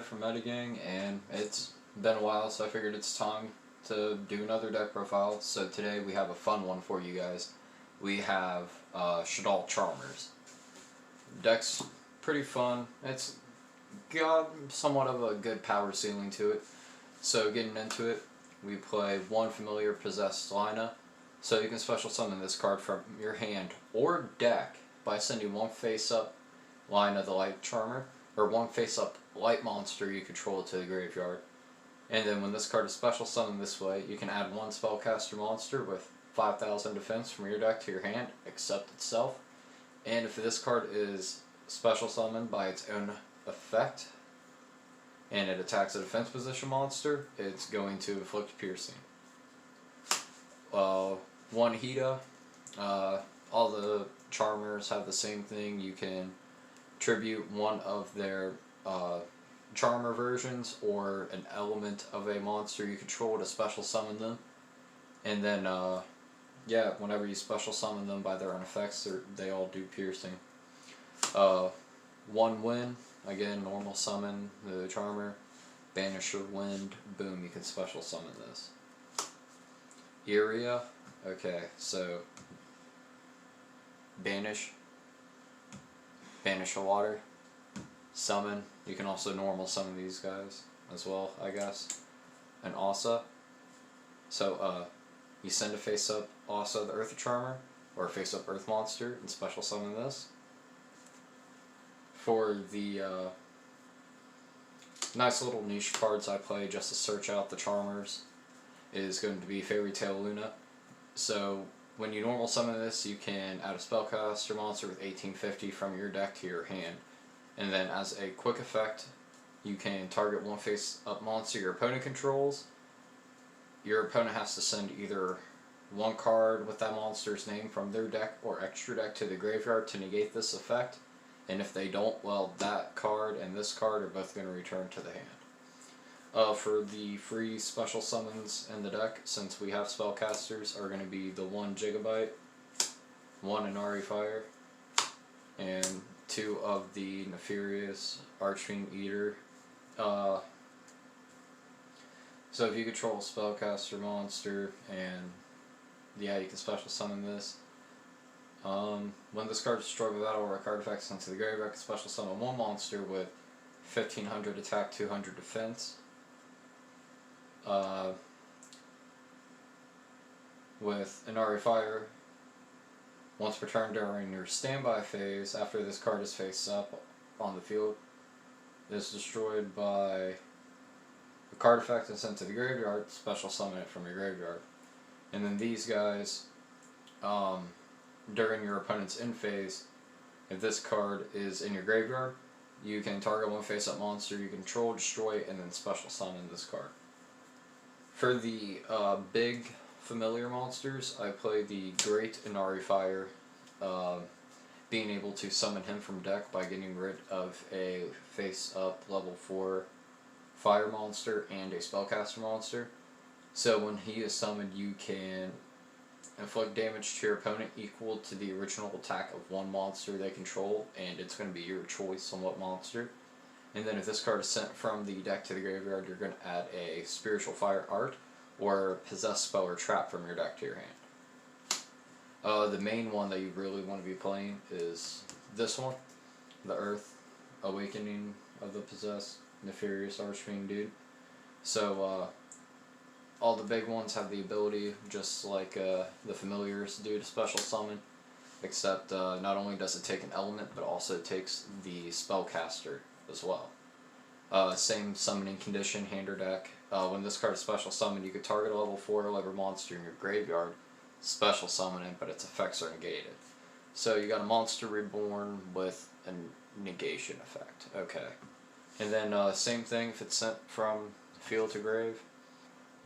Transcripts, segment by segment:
from Metagang, and it's been a while, so I figured it's time to do another deck profile. So today we have a fun one for you guys. We have Shaddoll Charmers. Deck's pretty fun. It's got somewhat of a good power ceiling to it. So getting into it, we play one familiar possessed Lina. So you can special summon this card from your hand or deck by sending one face-up Lina the Light Charmer, or one face-up light monster you control to the graveyard. And then when this card is special summoned this way, you can add one spellcaster monster with 5,000 defense from your deck to your hand, except itself. And if this card is special summoned by its own effect, and it attacks a defense position monster, it's going to inflict piercing. One Hida, all the Charmers have the same thing. You can tribute one of their Charmer versions or an element of a monster you control to special summon them. And then, yeah, whenever you special summon them by their own effects, they all do piercing. One Wind, again, normal summon the Charmer. Banisher Wind, boom, you can special summon this. Yugioh, okay, so Banish a water, summon. You can also normal summon these guys as well, I guess. And Asa. So you send a face-up Asa the Earth Charmer, or a face-up Earth Monster, and special summon this. For the nice little niche cards I play just to search out the Charmers is going to be Fairy Tale Luna. So when you normal summon this, you can add a spellcaster monster with 1850 from your deck to your hand. And then as a quick effect, you can target one face-up monster your opponent controls. Your opponent has to send either one card with that monster's name from their deck or extra deck to the graveyard to negate this effect. And if they don't, well, that card and this card are both going to return to the hand. For the free special summons in the deck, since we have spellcasters, are going to be the 1 Gigabyte, 1 Inari Fire, and 2 of the Nefarious Archfiend Eater. So if you control a spellcaster monster, and yeah, you can special summon this. When this card is destroyed by battle or a card effect sent to the graveyard, you can special summon one monster with 1500 attack, 200 defense. With Inari Fire, once per turn during your standby phase, after this card is face up on the field, is destroyed by a card effect and sent to the graveyard, special summon it from your graveyard. And then these guys, during your opponent's end phase, if this card is in your graveyard, you can target one face-up monster you control, destroy it, and then special summon this card. For the big familiar monsters, I play the Great Inari Fire, being able to summon him from deck by getting rid of a face-up level 4 fire monster and a spellcaster monster. So when he is summoned, you can inflict damage to your opponent equal to the original attack of one monster they control, and it's going to be your choice on what monster. And then if this card is sent from the deck to the graveyard, you're going to add a Spiritual Fire Art or Possess Spell or Trap from your deck to your hand. The main one that you really want to be playing is this one, the Earth Awakening of the Possessed Nefarious Archfiend dude. So all the big ones have the ability, just like the familiars do, to special summon, except not only does it take an element, but also takes the spellcaster as well. Same summoning condition, hand or deck. When this card is special summoned, you could target a level 4 level monster in your graveyard, special summon it, but its effects are negated. So you got a monster reborn with a negation effect. Okay. And then same thing, if it's sent from field to grave,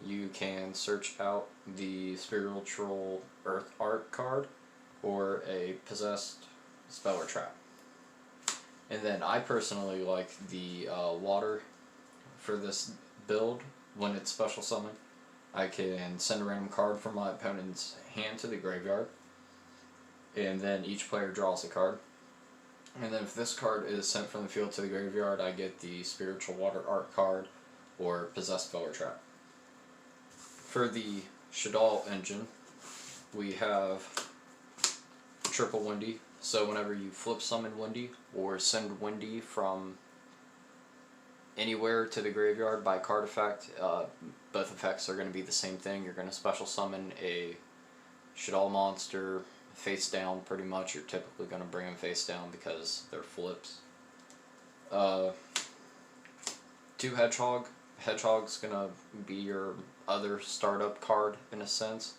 you can search out the Spiritual Earth Art card or a Possessed Spell or Trap. And then I personally like the water for this build. When it's special summoned, I can send a random card from my opponent's hand to the graveyard, and then each player draws a card. And then if this card is sent from the field to the graveyard, I get the Spiritual Water Art card, or Possessed Spell or Trap. For the Shaddoll engine, we have triple Windy. So whenever you flip summon Windy, or send Windy from anywhere to the graveyard by card effect, both effects are going to be the same thing. You're going to special summon a Shaddoll monster face down, pretty much. You're typically going to bring them face down because they're flips. 2 Hedgehog. Hedgehog's going to be your other startup card in a sense.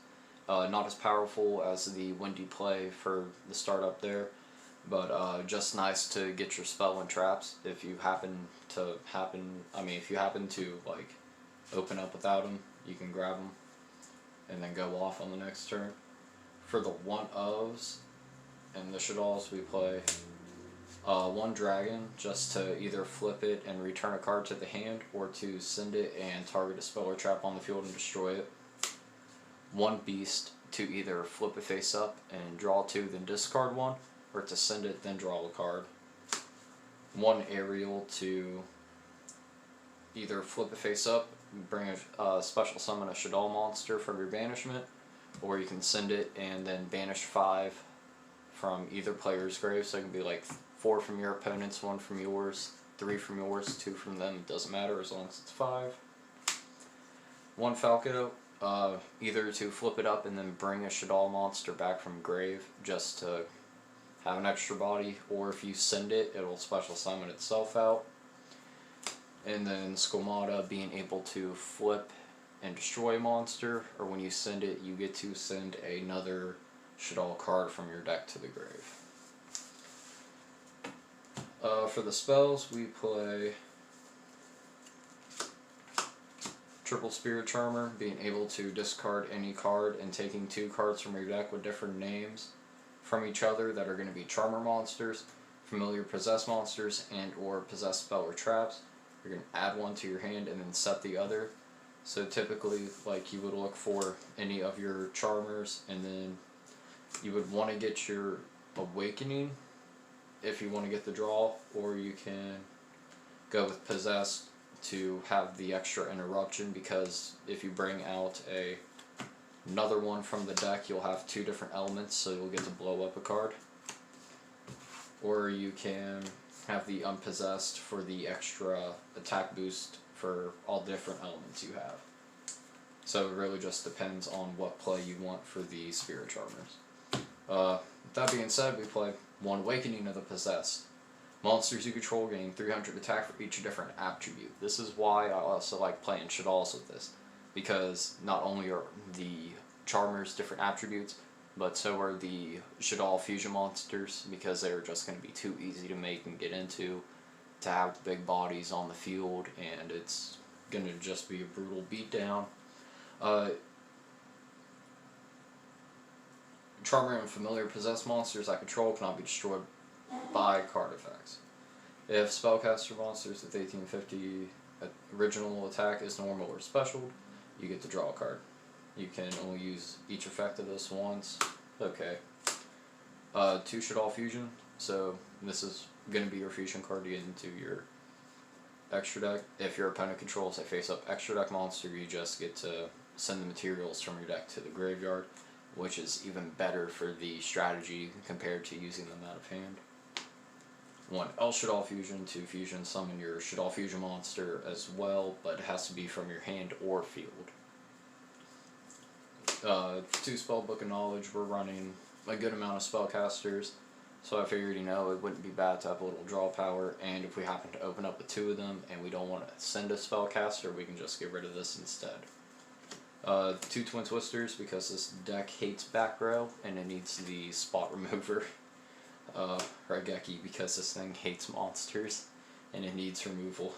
Not as powerful as the Windy play for the startup there, but just nice to get your spell and traps if you happen to like open up without them, you can grab them and then go off on the next turn. For the 1-ofs and the Shaddolls, we play 1 Dragon, just to either flip it and return a card to the hand, or to send it and target a spell or trap on the field and destroy it. 1 Beast, to either flip it face up and draw 2, then discard 1, or to send it, then draw a card. 1 Aerial, to either flip it face up, bring a special summon a Shaddoll monster from your banishment, or you can send it and then banish 5 from either player's grave, so it can be like 4 from your opponent's, 1 from yours, 3 from yours, 2 from them, it doesn't matter as long as it's 5. 1 Falco, either to flip it up and then bring a Shaddoll monster back from grave just to have an extra body, or if you send it, it'll special summon itself out. And then Squamata, being able to flip and destroy a monster, or when you send it, you get to send another Shaddoll card from your deck to the grave. For the spells, we play triple Spirit Charmer, being able to discard any card and taking 2 cards from your deck with different names from each other that are going to be Charmer monsters, familiar Possessed monsters, and or Possessed spell or traps. You're going to add 1 to your hand and then set the other. So typically, like, you would look for any of your Charmers, and then you would want to get your Awakening if you want to get the draw, or you can go with Possessed to have the extra interruption, because if you bring out another one from the deck, you'll have 2 different elements, so you'll get to blow up a card. Or you can have the Unpossessed for the extra attack boost for all the different elements you have. So it really just depends on what play you want for the Spirit Charmers. With that being said, we play 1 Awakening of the Possessed. Monsters you control gain 300 attack for each different attribute. This is why I also like playing Shaddolls with this, because not only are the Charmers different attributes, but so are the Shaddoll fusion monsters, because they're just going to be too easy to make and get into, to have big bodies on the field, and it's going to just be a brutal beatdown. Charmer and familiar Possessed monsters I control cannot be destroyed by card effects. If spellcaster monsters with 1850 original attack is normal or special, you get to draw a card. You can only use each effect of this once. Okay. 2 Shaddoll fusion, so this is going to be your fusion card to get into your extra deck. If your opponent controls a face-up extra deck monster, you just get to send the materials from your deck to the graveyard, which is even better for the strategy compared to using them out of hand. 1 El Shaddoll fusion to fusion summon your Shaddoll fusion monster as well, but it has to be from your hand or field. 2 Spellbook of Knowledge. We're running a good amount of spellcasters, so I figured, it wouldn't be bad to have a little draw power, and if we happen to open up with 2 of them and we don't want to send a spellcaster, we can just get rid of this instead. 2 Twin Twisters, because this deck hates back row and it needs the spot remover. Raigeki, because this thing hates monsters and it needs removal.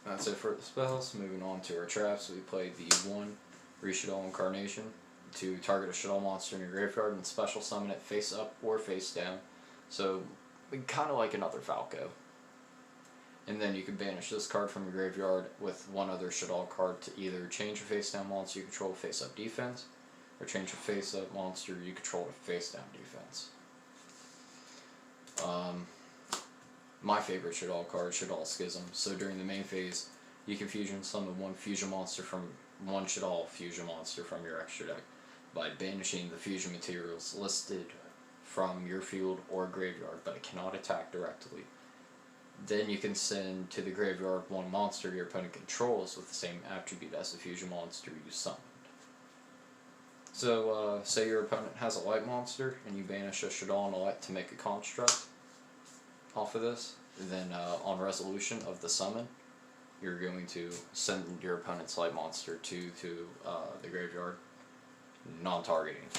That's it for the spells. Moving on to our traps, we played the 1 Shaddoll Incarnation to target a Shaddoll monster in your graveyard and special summon it face up or face down. So, kind of like another Falco. And then you can banish this card from your graveyard with 1 other Shaddoll card to either change a face down monster you control face up defense, or change a face-up monster you control to face-down defense. My favorite Shaddoll card, Shaddoll Schism. So during the main phase, you can fusion summon one Shaddoll fusion monster from your extra deck by banishing the fusion materials listed from your field or graveyard, but it cannot attack directly. Then you can send to the graveyard one monster your opponent controls with the same attribute as the fusion monster you summoned. So, say your opponent has a light monster, and you banish a Shaddoll and a light to make a construct off of this, then on resolution of the summon, you're going to send your opponent's light monster to the graveyard, non-targeting.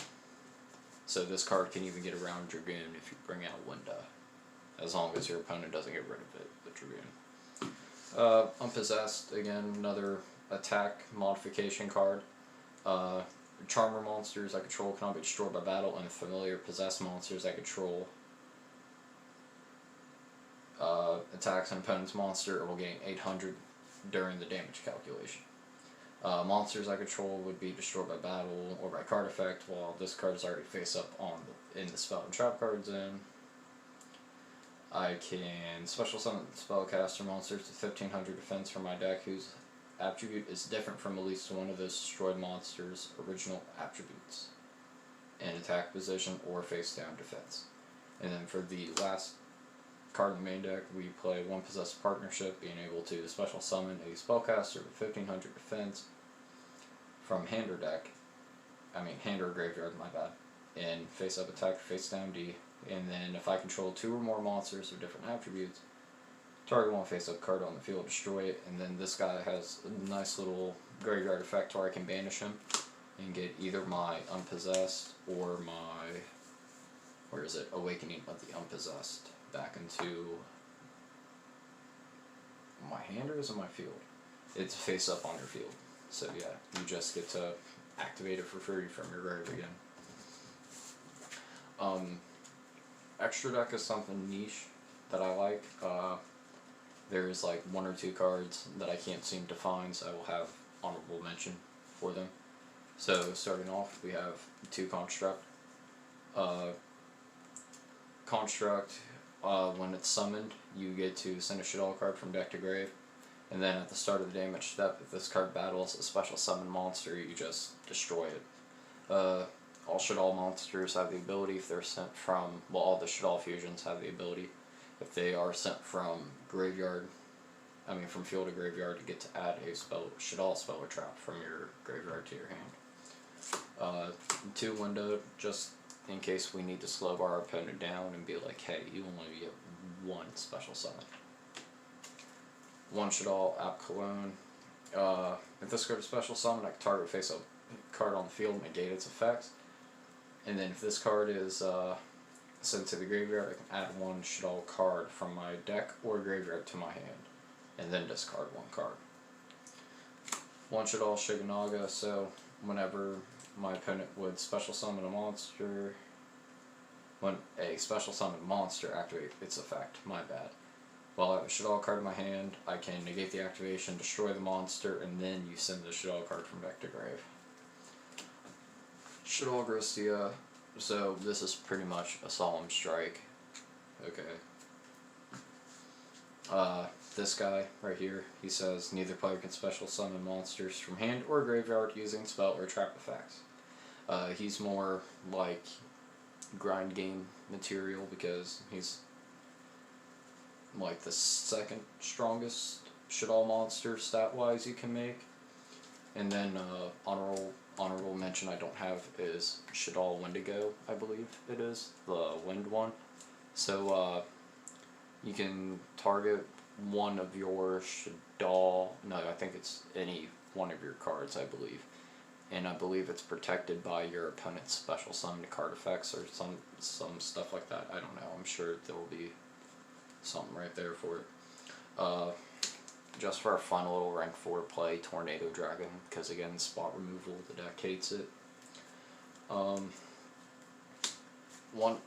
So this card can even get around Dragoon if you bring out Winda, as long as your opponent doesn't get rid of it, the Dragoon. Unpossessed, again, another attack modification card. Charmer monsters I control cannot be destroyed by battle, and familiar possessed monsters I control attacks an opponent's monster or will gain 800 during the damage calculation. Monsters I control would be destroyed by battle or by card effect, while this card is already face up in the spell and trap card zone. I can special summon spellcaster monsters to 1500 defense from my deck whose attribute is different from at least one of those destroyed monsters' original attributes in attack position or face down defense. And then for the last card in the main deck, we play one Possessed Partnership, being able to special summon a spellcaster with 1500 defense from hand or graveyard, my bad, and face up attack, face down D. And then if I control two or more monsters with different attributes, target one face up card on the field, destroy it, and then this guy has a nice little graveyard effect where I can banish him and get either my Unpossessed or my, Awakening of the Unpossessed back into my hand, or is it my field? It's face up on your field. So yeah, you just get to activate it for free from your grave again. Extra deck is something niche that I like. There's like one or two cards that I can't seem to find, so I will have honorable mention for them. So starting off, we have two Construct. When it's summoned, you get to send a Shaddoll card from deck to grave, and then at the start of the damage step, if this card battles a special summon monster, you just destroy it. All Shaddoll monsters have the ability, if they're sent from, all the Shaddoll fusions have the ability, if they are sent from from field to graveyard, to get to add a Shaddoll spell or trap from your graveyard to your hand. 2 window, just in case we need to slow our opponent down and be like, hey, you only get one special summon. 1 Shaddoll, App Cologne. If this card is special summon, I can target face up card on the field and negate its effects. And then if this card is sent to the graveyard, I can add 1 Shaddoll card from my deck or graveyard to my hand, and then discard 1 card. 1 Shaddoll Shiganaga, so whenever my opponent would special summon a monster, when a special summon monster activates its effect, my bad. While I have a Shaddoll card in my hand, I can negate the activation, destroy the monster, and then you send the Shaddoll card from deck to grave. Shaddoll Gristia, so this is pretty much a Solemn Strike. Okay. This guy right here, he says neither player can special summon monsters from hand or graveyard using spell or trap effects. He's more like grind game material because he's like the second strongest Shaddoll monster stat-wise you can make. And then honorable mention I don't have is Shaddoll Wendigo, I believe it is, the wind one. So you can target one of your Shaddoll, no, I think it's any one of your cards, I believe. And I believe it's protected by your opponent's special summon card effects or some stuff like that. I don't know. I'm sure there will be something right there for it. Just for our fun little rank 4 play, Tornado Dragon, because again, spot removal, the deck hates it. 1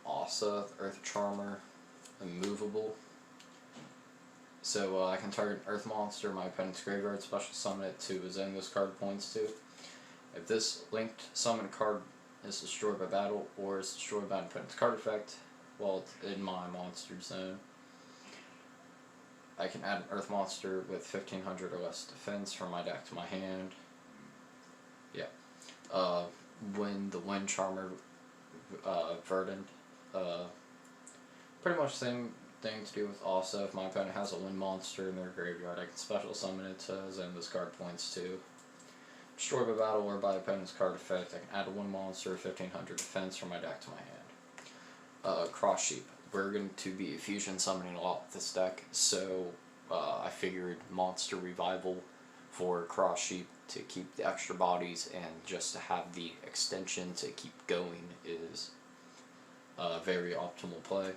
Asa, Earth Charmer, immovable. So I can target an Earth monster, my opponent's graveyard, special summon it to a zone this card points to. If this linked summon card is destroyed by battle or is destroyed by an opponent's card effect while it's in my monster zone, I can add an earth monster with 1500 or less defense from my deck to my hand. Yeah. When the Wind Charmer Verdant, pretty much the same thing to do with also if my opponent has a wind monster in their graveyard, I can special summon it to zone this card points to. Destroy by battle or by opponent's card effect, I can add a wind monster, 1500 defense from my deck to my hand. Cross Sheep. We're going to be fusion summoning a lot with this deck, so I figured Monster Revival for Cross Sheep to keep the extra bodies and just to have the extension to keep going is a very optimal play.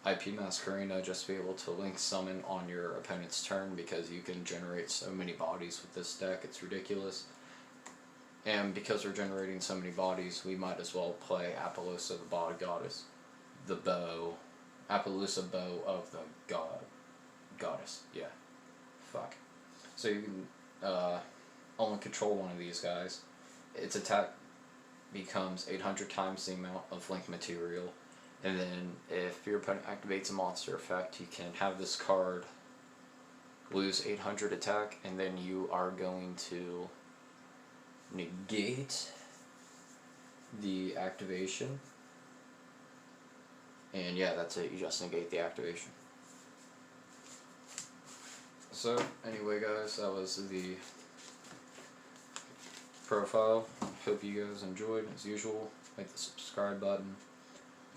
IP Masquerena, just to be able to link summon on your opponent's turn because you can generate so many bodies with this deck, it's ridiculous. And because we're generating so many bodies, we might as well play Apollousa the Body Goddess. The bow. Appaloosa Bow of the Goddess. Yeah. Fuck. So you can only control one of these guys. Its attack becomes 800 times the amount of link material. And then if your opponent activates a monster effect, you can have this card lose 800 attack, and then you are going to negate the activation. And yeah, that's it. You just negate the activation. So, anyway guys, that was the profile. Hope you guys enjoyed. As usual, hit the subscribe button.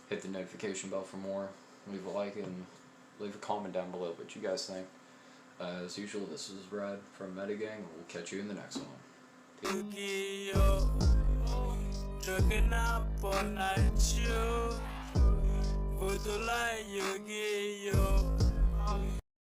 Hit the notification bell for more. Leave a like and leave a comment down below what you guys think. As usual, this is Brad from Metagang. We'll catch you in the next one. Yugioh, trucking up all night, you. Put the light, Yugioh.